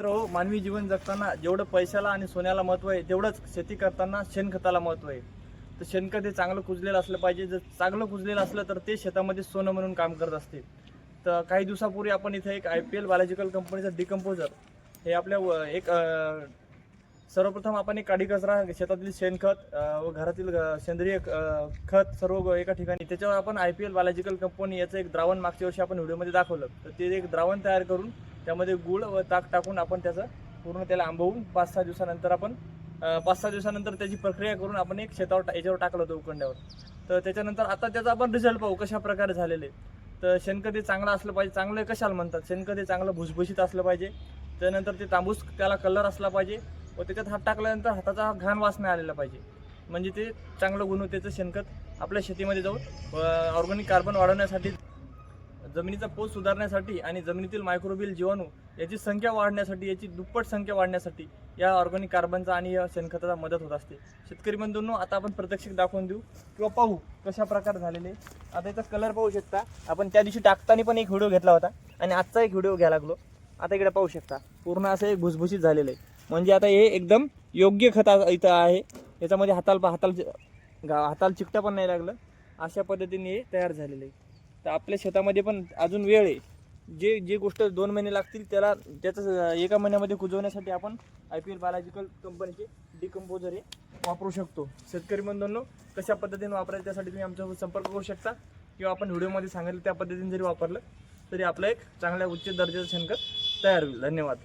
मित्र हो, मानवी जीवन जगताना जेवढं पैशाला आणि सोन्याला महत्त्व आहे तेवढंच शेती करताना शेणखताला महत्त्व आहे. तर शेणखत हे चांगलं कुजलेलं असलं पाहिजे. जर चांगलं कुजलेलं असलं तर ते शेतामध्ये सोनं म्हणून काम करत असते. तर काही दिवसापूर्वी आपण इथे एक IPL बायोलॉजिकल कंपनीचा डिकम्पोजर हे आपल्या सर्वप्रथम आपण एक काडी कचरा, शेतातील शेणखत व घरातील सेंद्रिय खत सर्व एका ठिकाणी, त्याच्यावर आपण IPL बायोलॉजिकल कंपनी याचं एक द्रावण मागच्या वर्षी आपण व्हिडिओमध्ये दाखवलं. तर ते एक द्रावण तयार करून त्यामध्ये गूळ व ताक टाकून आपण त्याचं पूर्ण त्याला आंबवून 5-6 दिवसानंतर त्याची प्रक्रिया करून आपण एक याच्यावर टाकलं होतं उकंड्यावर. तर त्याच्यानंतर आता त्याचा आपण रिझल्ट पाहू कशा प्रकारे झालेले. तर शेणखत हे चांगलं असलं पाहिजे. चांगलं कशाला म्हणतात, शेणखत हे चांगलं भुसभुशीत असलं पाहिजे. त्यानंतर ते तांबूस त्याला कलर असला पाहिजे व त्याच्यात हात टाकल्यानंतर हाताचा घाण वास नाही आलेला पाहिजे. म्हणजे ते चांगलं गुणवत्तेचं शेणखत आपल्या शेतीमध्ये जाऊन ऑर्गॅनिक कार्बन वाढवण्यासाठी, जमिनीचा पोत सुधारण्यासाठी आणि जमिनीतील मायक्रोबियल जीवाणू याची संख्या वाढण्यासाठी, याची दुप्पट संख्या वाढण्यासाठी या ऑर्गॅनिक कार्बनचा आणि या शेणखताचा मदत होत असते. शेतकरी बंधूंनो, आता आपण प्रत्यक्ष दाखवून देऊ किंवा पाहू कशा प्रकारे झालेले. आता याचा कलर पाहू शकता. आपण त्या दिवशी टाकताना पण एक व्हिडिओ घेतला होता आणि आजचा एक व्हिडिओ घ्यायला लागलो. आता इकडे पाहू शकता पूर्ण असं एक भुसभुशीत झालेलं आहे. म्हणजे आता हे एकदम योग्य खत इथं आहे. याच्यामध्ये हाताला चिकटा पण नाही लागलं. अशा पद्धतीने हे तयार झालेलं आहे. तर आपल्या शेतामध्ये पण अजून वेळ आहे. जे गोष्ट 2 महिने लागतील त्याचं 1 महिन्यामध्ये कुजवण्यासाठी आपण IPL बायोलॉजिकल कंपनीचे डिकम्पोजर हे वापरू शकतो. शेतकरी बंधूंनो, कशा पद्धतीने वापरायचं त्यासाठी तुम्ही आमच्यासोबत संपर्क करू शकता किंवा आपण व्हिडिओमध्ये सांगितलं त्या पद्धतीने जरी वापरलं तरी आपलं एक चांगल्या उच्च दर्जाचं शेणखत तयार होईल. धन्यवाद.